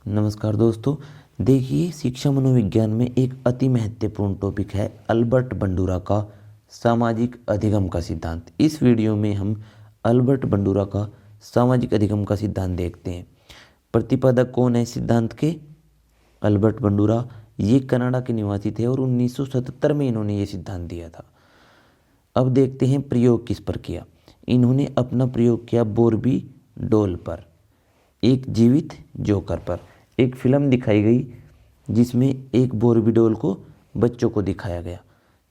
नमस्कार दोस्तों। देखिए, शिक्षा मनोविज्ञान में एक अति महत्वपूर्ण टॉपिक है अल्बर्ट बंडूरा का सामाजिक अधिगम का सिद्धांत। इस वीडियो में हम अल्बर्ट बंडूरा का सामाजिक अधिगम का सिद्धांत देखते हैं। प्रतिपादक कौन है सिद्धांत के? Albert Bandura. ये कनाडा के निवासी थे और 1977 में इन्होंने ये सिद्धांत दिया था। अब देखते हैं प्रयोग किस पर किया। इन्होंने अपना प्रयोग किया बोर्बी डॉल पर, एक जीवित जोकर पर। एक फिल्म दिखाई गई जिसमें एक बोर्बी डॉल को बच्चों को दिखाया गया।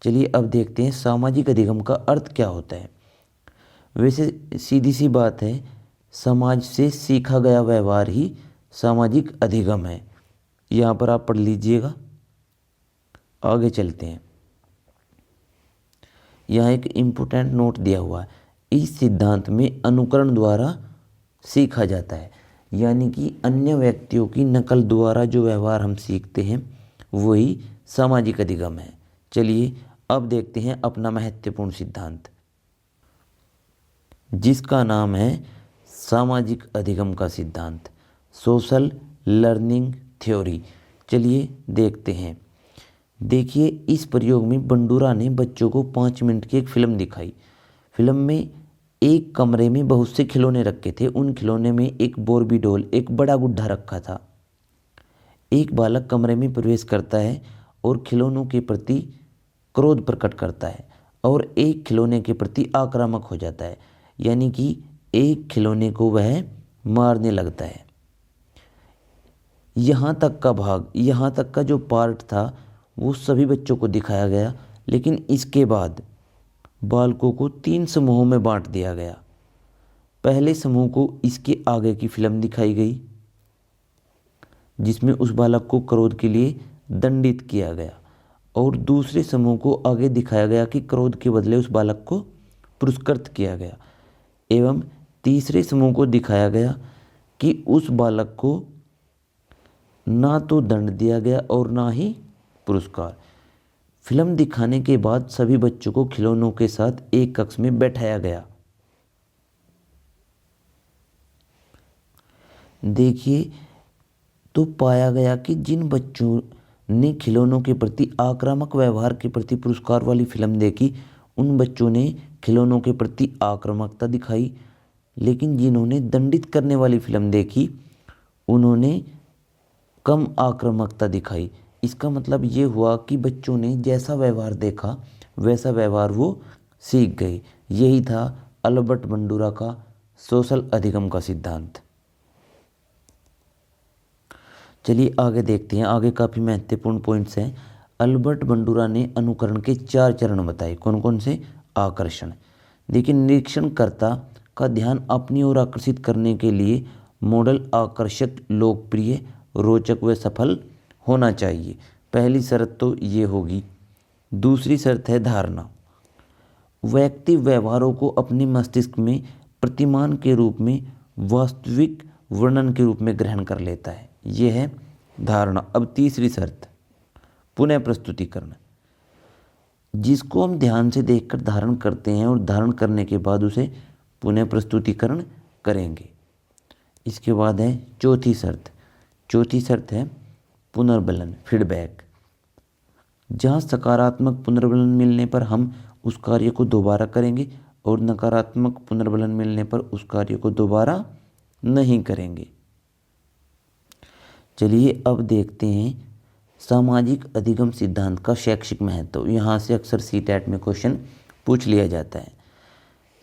चलिए अब देखते हैं सामाजिक अधिगम का अर्थ क्या होता है। वैसे सीधी सी बात है, समाज से सीखा गया व्यवहार ही सामाजिक अधिगम है। यहाँ पर आप पढ़ लीजिएगा। आगे चलते हैं। यहाँ एक इम्पोर्टेंट नोट दिया हुआ है। इस सिद्धांत में अनुकरण द्वारा सीखा जाता है, यानी कि अन्य व्यक्तियों की नकल द्वारा जो व्यवहार हम सीखते हैं वही सामाजिक अधिगम है। चलिए अब देखते हैं अपना महत्वपूर्ण सिद्धांत, जिसका नाम है सामाजिक अधिगम का सिद्धांत, सोशल लर्निंग थ्योरी। चलिए देखते हैं। देखिए, इस प्रयोग में बंडूरा ने बच्चों को 5 मिनट की एक फिल्म दिखाई। फिल्म में एक कमरे में बहुत से खिलौने रखे थे। उन खिलौने में एक बोर्बी डॉल, एक बड़ा गुड्ढा रखा था। एक बालक कमरे में प्रवेश करता है और खिलौनों के प्रति क्रोध प्रकट करता है और एक खिलौने के प्रति आक्रामक हो जाता है, यानी कि एक खिलौने को वह मारने लगता है। यहाँ तक का जो पार्ट था वो सभी बच्चों को दिखाया गया, लेकिन इसके बाद बालकों को 3 समूहों में बांट दिया गया। पहले समूह को इसके आगे की फिल्म दिखाई गई जिसमें उस बालक को क्रोध के लिए दंडित किया गया, और दूसरे समूह को आगे दिखाया गया कि क्रोध के बदले उस बालक को पुरस्कृत किया गया, एवं तीसरे समूह को दिखाया गया कि उस बालक को ना तो दंड दिया गया और ना ही पुरस्कार। फिल्म दिखाने के बाद सभी बच्चों को खिलौनों के साथ एक कक्ष में बैठाया गया। देखिए, तो पाया गया कि जिन बच्चों ने खिलौनों के प्रति आक्रामक व्यवहार के प्रति पुरस्कार वाली फिल्म देखी, उन बच्चों ने खिलौनों के प्रति आक्रामकता दिखाई, लेकिन जिन्होंने दंडित करने वाली फिल्म देखी उन्होंने कम आक्रामकता दिखाई। इसका मतलब ये हुआ कि बच्चों ने जैसा व्यवहार देखा वैसा व्यवहार वो सीख गए। यही था अल्बर्ट बंडूरा का सोशल अधिगम का सिद्धांत। चलिए आगे देखते हैं। आगे काफ़ी महत्वपूर्ण पॉइंट्स हैं। अल्बर्ट बंडूरा ने अनुकरण के 4 चरण बताए। कौन कौन से? आकर्षण। देखिए, निरीक्षणकर्ता का ध्यान अपनी ओर आकर्षित करने के लिए मॉडल आकर्षक, लोकप्रिय, रोचक व सफल होना चाहिए। पहली शर्त तो ये होगी। दूसरी शर्त है धारणा। व्यक्ति व्यवहारों को अपने मस्तिष्क में प्रतिमान के रूप में, वास्तविक वर्णन के रूप में ग्रहण कर लेता है। ये है धारणा। अब तीसरी शर्त, पुनः प्रस्तुतिकरण। जिसको हम ध्यान से देखकर धारण करते हैं और धारण करने के बाद उसे पुनः प्रस्तुतिकरण करेंगे। इसके बाद है चौथी शर्त है पुनर्बलन, फीडबैक। जहाँ सकारात्मक पुनर्बलन मिलने पर हम उस कार्य को दोबारा करेंगे और नकारात्मक पुनर्बलन मिलने पर उस कार्य को दोबारा नहीं करेंगे। चलिए अब देखते हैं सामाजिक अधिगम सिद्धांत का शैक्षिक महत्व। यहाँ से अक्सर सीटेट में क्वेश्चन पूछ लिया जाता है।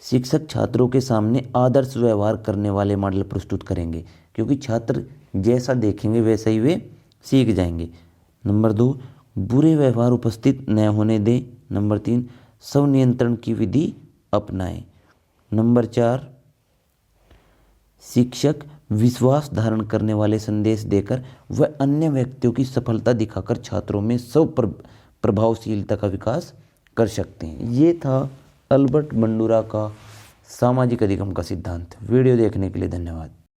शिक्षक छात्रों के सामने आदर्श व्यवहार करने वाले मॉडल प्रस्तुत करेंगे, क्योंकि छात्र जैसा देखेंगे वैसा ही वे सीख जाएंगे। नंबर 2, बुरे व्यवहार उपस्थित न होने दें। नंबर 3, स्व नियंत्रण की विधि अपनाएं। नंबर 4, शिक्षक विश्वास धारण करने वाले संदेश देकर व अन्य व्यक्तियों की सफलता दिखाकर छात्रों में स्व प्रभावशीलता का विकास कर सकते हैं। ये था अल्बर्ट बंडूरा का सामाजिक अधिगम का सिद्धांत। वीडियो देखने के लिए धन्यवाद।